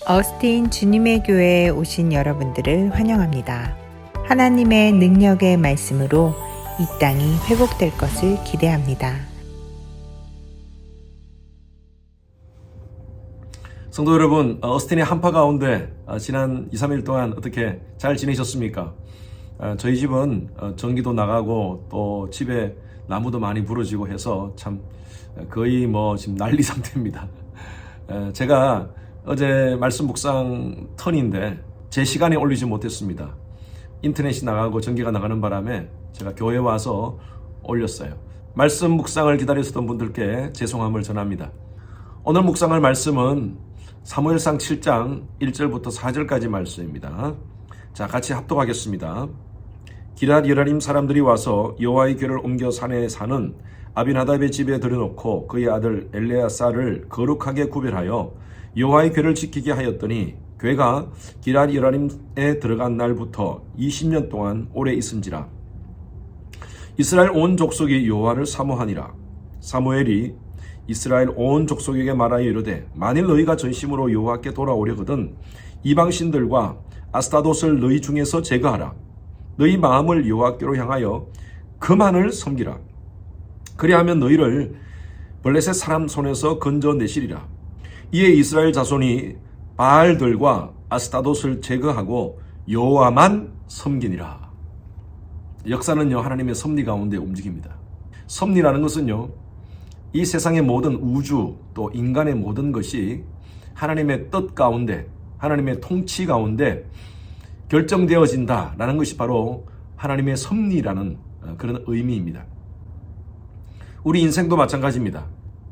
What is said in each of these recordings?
어스틴 주님의 교회에 오신 여러분들을 환영합니다. 하나님의 능력의 말씀으로 이 땅이 회복될 것을 기대합니다. 성도 여러분, 어스틴의 한파 가운데 지난 2, 3일 동안 어떻게 잘 지내셨습니까? 저희 집은 전기도 나가고 또 집에 나무도 많이 부러지고 해서 참 거의 지금 난리 상태입니다. 제가 어제 말씀 묵상 턴인데 제 시간에 올리지 못했습니다. 인터넷이 나가고 전기가 나가는 바람에 제가 교회에 와서 올렸어요. 말씀 묵상을 기다리셨던 분들께 죄송함을 전합니다. 오늘 묵상할 말씀은 사무엘상 7장 1절부터 4절까지 말씀입니다. 자, 같이 합독하겠습니다. 기럇 여라림 사람들이 와서 여호와의 궤를 옮겨 산에 사는 아비나답의 집에 들여놓고 그의 아들 엘레아사를 거룩하게 구별하여 여호와의 궤를 지키게 하였더니 궤가 기럇 여라림에 들어간 날부터 20년 동안 오래 있은지라. 이스라엘 온 족속이 여호와를 사모하니라. 사무엘이 이스라엘 온 족속에게 말하여 이르되 만일 너희가 전심으로 여호와께 돌아오려거든 이방신들과 아스타돗을 너희 중에서 제거하라. 너희 마음을 여호와께로 향하여 그만을 섬기라. 그리하면 너희를 블레셋 사람 손에서 건져내시리라. 이에 이스라엘 자손이 바알들과 아스타돗을 제거하고 여호와만 섬기니라. 역사는요, 하나님의 섭리 가운데 움직입니다. 섭리라는 것은요, 이 세상의 모든 우주 또 인간의 모든 것이 하나님의 뜻 가운데, 하나님의 통치 가운데 결정되어진다라는 것이 바로 하나님의 섭리라는 그런 의미입니다. 우리 인생도 마찬가지입니다.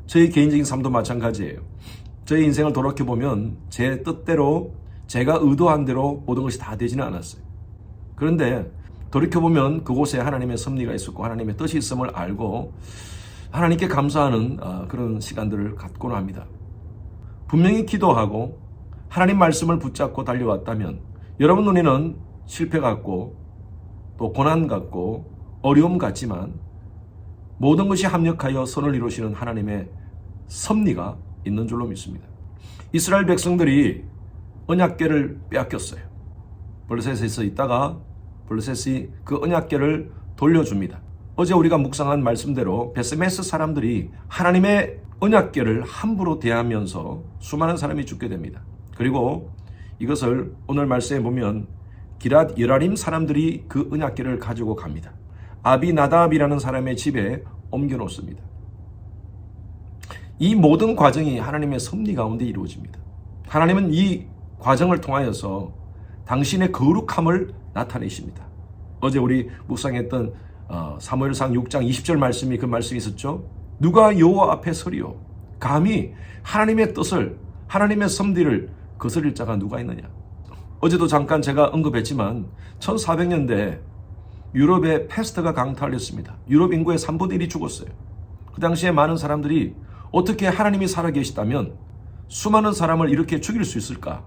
저희 개인적인 삶도 마찬가지예요. 저희 인생을 돌이켜보면 제 뜻대로 제가 의도한 대로 모든 것이 다 되지는 않았어요. 그런데 돌이켜보면 그곳에 하나님의 섭리가 있었고 하나님의 뜻이 있음을 알고 하나님께 감사하는 그런 시간들을 갖곤 합니다. 분명히 기도하고 하나님 말씀을 붙잡고 달려왔다면 여러분 눈에는 실패 같고 또 고난 같고 어려움 같지만 모든 것이 합력하여 선을 이루시는 하나님의 섭리가 있는 줄로 믿습니다. 이스라엘 백성들이 언약궤를 빼앗겼어요. 블레셋에서 있다가 블레셋이 그 언약궤를 돌려줍니다. 어제 우리가 묵상한 말씀대로 베스메스 사람들이 하나님의 언약궤를 함부로 대하면서 수많은 사람이 죽게 됩니다. 그리고 이것을 오늘 말씀에 보면 기럇 여라림 사람들이 그 언약궤를 가지고 갑니다. 아비나답이라는 사람의 집에 옮겨 놓습니다. 이 모든 과정이 하나님의 섭리 가운데 이루어집니다. 하나님은 이 과정을 통하여서 당신의 거룩함을 나타내십니다. 어제 우리 묵상했던 사무엘상 6장 20절 말씀이 그 말씀이 있었죠. 누가 여호와 앞에 서리요? 감히 하나님의 뜻을, 하나님의 섭리를 거스릴 자가 누가 있느냐? 어제도 잠깐 제가 언급했지만 1400년대 유럽의 패스트가 강타했습니다. 유럽 인구의 3분의 1이 죽었어요. 그 당시에 많은 사람들이 어떻게 하나님이 살아계시다면 수많은 사람을 이렇게 죽일 수 있을까?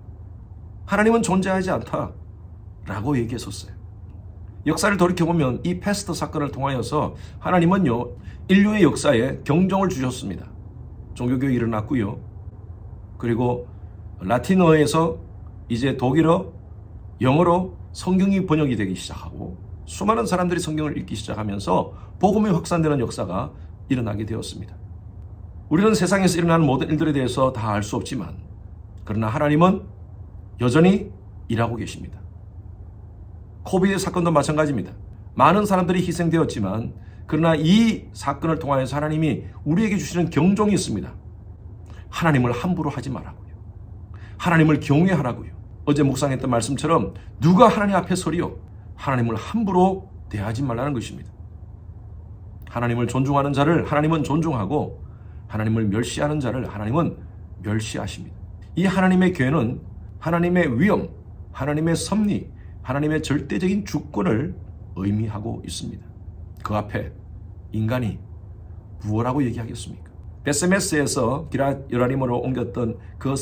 하나님은 존재하지 않다 라고 얘기했었어요. 역사를 돌이켜보면 이 패스트 사건을 통하여서 하나님은요, 인류의 역사에 경종을 주셨습니다. 종교교육이 일어났고요. 그리고 라틴어에서 이제 독일어, 영어로 성경이 번역이 되기 시작하고 수많은 사람들이 성경을 읽기 시작하면서 복음이 확산되는 역사가 일어나게 되었습니다. 우리는 세상에서 일어나는 모든 일들에 대해서 다 알 수 없지만 그러나 하나님은 여전히 일하고 계십니다. 코비드 사건도 마찬가지입니다. 많은 사람들이 희생되었지만 그러나 이 사건을 통하여서 하나님이 우리에게 주시는 경종이 있습니다. 하나님을 함부로 하지 말라고요. 하나님을 경외하라고요. 어제 묵상했던 말씀처럼 누가 하나님 앞에 서리요? 하나님을 함부로 대하지 말라는 것입니다. 하나님을 존중하는 자를 하나님은 존중하고 하나님을 멸시하는 자를 하나님은 멸시하십니다. 이 하나님의 궤는 하나님의 위엄, 하나님의 섭리, 하나님의 절대적인 주권을 의미하고 있습니다. 그 앞에 인간이 무엇라고 얘기하겠습니까? 베스메스에서 기럇 여라림으로 옮겼던 그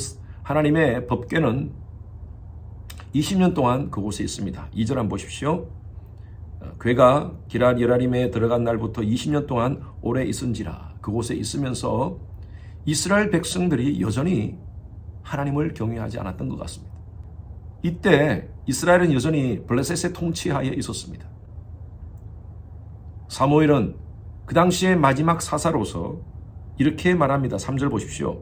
하나님의 법궤는 20년 동안 그곳에 있습니다. 2절 한번 보십시오. 궤가 기럇 여라림에 들어간 날부터 20년 동안 오래 있은지라. 그곳에 있으면서 이스라엘 백성들이 여전히 하나님을 경외하지 않았던 것 같습니다. 이때 이스라엘은 여전히 블레셋의 통치하에 있었습니다. 사무엘은 그 당시의 마지막 사사로서 이렇게 말합니다. 3절 보십시오.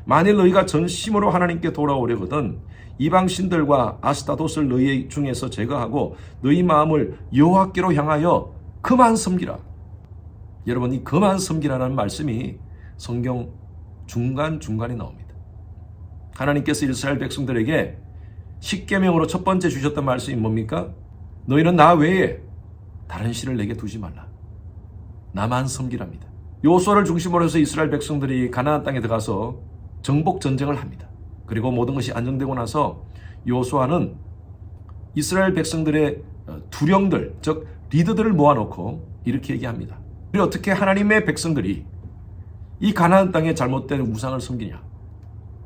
만일 너희가 전심으로 하나님께 돌아오려거든 이방 신들과 아스타돛을 너희 중에서 제거하고 너희 마음을 여호와께로 향하여 그만 섬기라. 여러분, 이 그만 섬기라는 말씀이 성경 중간중간에 나옵니다. 하나님께서 이스라엘 백성들에게 십계명으로 첫 번째 주셨던 말씀이 뭡니까? 너희는 나 외에 다른 신을 내게 두지 말라. 나만 섬기랍니다. 여호수아를 중심으로 해서 이스라엘 백성들이 가나안 땅에 들어가서 정복 전쟁을 합니다. 그리고 모든 것이 안정되고 나서 여호수아는 이스라엘 백성들의 두령들, 즉 리더들을 모아놓고 이렇게 얘기합니다. 우리 어떻게 하나님의 백성들이 이 가나안 땅에 잘못된 우상을 섬기냐?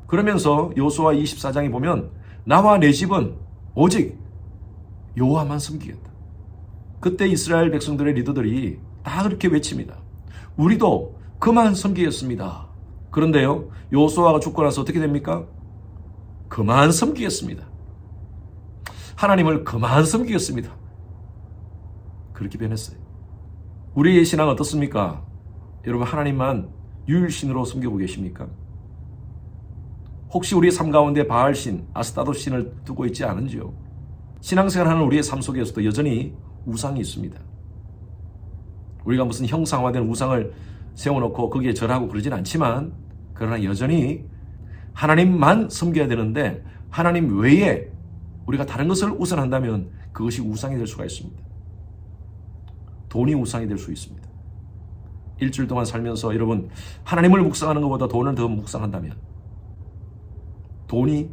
그러면서 여호수아 24장에 보면 나와 내 집은 오직 여호와만 섬기겠다. 그때 이스라엘 백성들의 리더들이 다 그렇게 외칩니다. 우리도 그만 섬기겠습니다. 그런데요, 여호수아가 죽고 나서 어떻게 됩니까? 그만 섬기겠습니다. 하나님을 그만 섬기겠습니다. 그렇게 변했어요. 우리의 신앙 어떻습니까? 여러분, 하나님만 유일신으로 섬기고 계십니까? 혹시 우리의 삶 가운데 바알신, 아스타돛신을 두고 있지 않은지요? 신앙생활하는 우리의 삶 속에서도 여전히 우상이 있습니다. 우리가 무슨 형상화된 우상을 세워놓고 거기에 절하고 그러진 않지만, 그러나 여전히 하나님만 섬겨야 되는데 하나님 외에 우리가 다른 것을 우선한다면 그것이 우상이 될 수가 있습니다. 돈이 우상이 될 수 있습니다. 일주일 동안 살면서 여러분, 하나님을 묵상하는 것보다 돈을 더 묵상한다면 돈이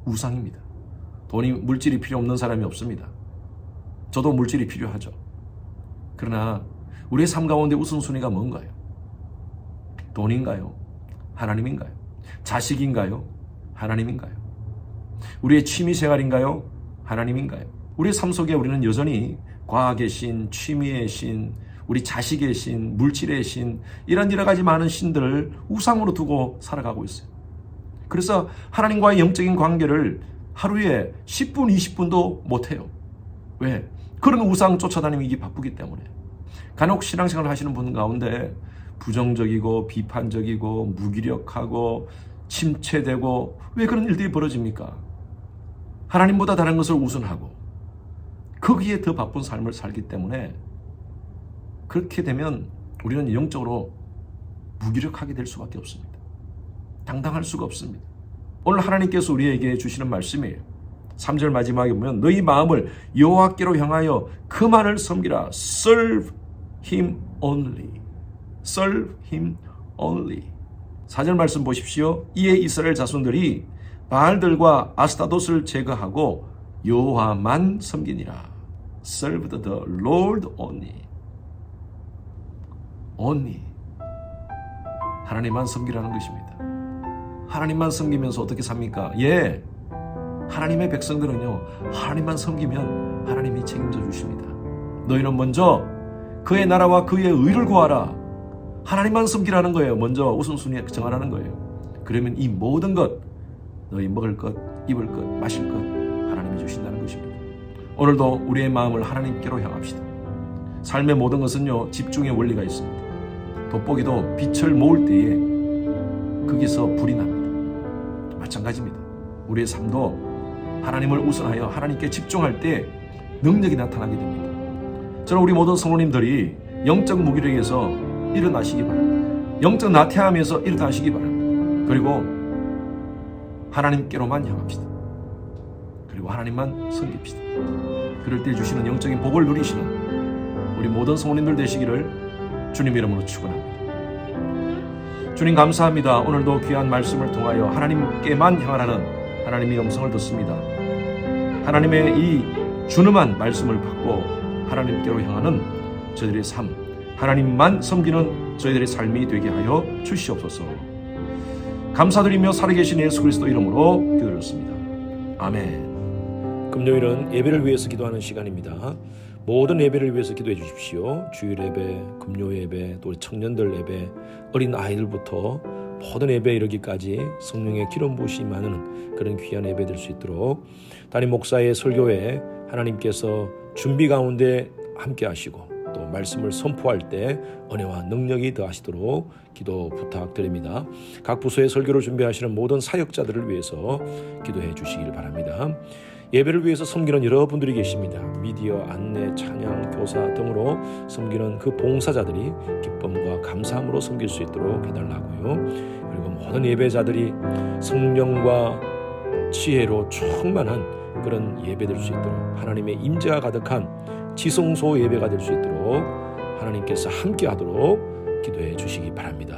우상입니다. 돈이 물질이 필요 없는 사람이 없습니다. 저도 물질이 필요하죠. 그러나 우리의 삶 가운데 우선순위가 뭔가요? 돈인가요? 하나님인가요? 자식인가요? 하나님인가요? 우리의 취미생활인가요? 하나님인가요? 우리의 삶 속에 우리는 여전히 과학의 신, 취미의 신, 우리 자식의 신, 물질의 신, 이런 여러 가지 많은 신들을 우상으로 두고 살아가고 있어요. 그래서 하나님과의 영적인 관계를 하루에 10분, 20분도 못해요. 왜? 그런 우상 쫓아다니기 바쁘기 때문에. 간혹 신앙생활을 하시는 분 가운데 부정적이고 비판적이고 무기력하고 침체되고, 왜 그런 일들이 벌어집니까? 하나님보다 다른 것을 우선하고 거기에 더 바쁜 삶을 살기 때문에 그렇게 되면 우리는 영적으로 무기력하게 될 수밖에 없습니다. 당당할 수가 없습니다. 오늘 하나님께서 우리에게 주시는 말씀이에요. 3절 마지막에 보면 너희 마음을 여호와께로 향하여 그만을 섬기라. Serve Him only. Serve Him only. 4절 말씀 보십시오. 이에 이스라엘 자손들이 바알들과 아스타돛을 제거하고 여호와만 섬기니라. Serve the Lord only. only. 하나님만 섬기라는 것입니다. 하나님만 섬기면서 어떻게 삽니까? 예, 하나님의 백성들은요, 하나님만 섬기면 하나님이 책임져 주십니다. 너희는 먼저 그의 나라와 그의 의를 구하라. 하나님만 섬기라는 거예요. 먼저 우선순위에 정하라는 거예요. 그러면 이 모든 것, 너희 먹을 것, 입을 것, 마실 것 하나님이 주신다는 것입니다. 오늘도 우리의 마음을 하나님께로 향합시다. 삶의 모든 것은요, 집중의 원리가 있습니다. 돋보기도 빛을 모을 때에 거기서 불이 납니다. 마찬가지입니다. 우리의 삶도 하나님을 우선하여 하나님께 집중할 때 능력이 나타나게 됩니다. 저는 우리 모든 성도님들이 영적 무기력에서 일어나시기 바랍니다. 영적 나태함에서 일어나시기 바랍니다. 그리고 하나님께로만 향합시다. 그리고 하나님만 섬깁시다. 그럴 때 주시는 영적인 복을 누리시는 우리 모든 성도님들 되시기를 주님 이름으로 축원합니다. 주님 감사합니다. 오늘도 귀한 말씀을 통하여 하나님께만 향하라는 하나님의 음성을 듣습니다. 하나님의 이 준엄한 말씀을 받고 하나님께로 향하는 저희들의 삶, 하나님만 섬기는 저희들의 삶이 되게 하여 주시옵소서. 감사드리며 살아계신 예수 그리스도 이름으로 기도드렸습니다. 아멘. 금요일은 예배를 위해서 기도하는 시간입니다. 모든 예배를 위해서 기도해 주십시오. 주일 예배, 금요 예배, 또 우리 청년들 예배, 어린 아이들부터 모든 예배에 이르기까지 성령의 기름 부으심이 임하는 그런 귀한 예배 될 수 있도록 담임 목사의 설교에 하나님께서 준비 가운데 함께 하시고 또 말씀을 선포할 때 은혜와 능력이 더하시도록 기도 부탁드립니다. 각 부서의 설교를 준비하시는 모든 사역자들을 위해서 기도해 주시길 바랍니다. 예배를 위해서 섬기는 여러분들이 계십니다. 미디어, 안내, 찬양, 교사 등으로 섬기는 그 봉사자들이 기쁨과 감사함으로 섬길 수 있도록 해달라고요. 그리고 모든 예배자들이 성령과 지혜로 충만한 그런 예배 될 수 있도록 하나님의 임재가 가득한 지성소 예배가 될 수 있도록 하나님께서 함께 하도록 기도해 주시기 바랍니다.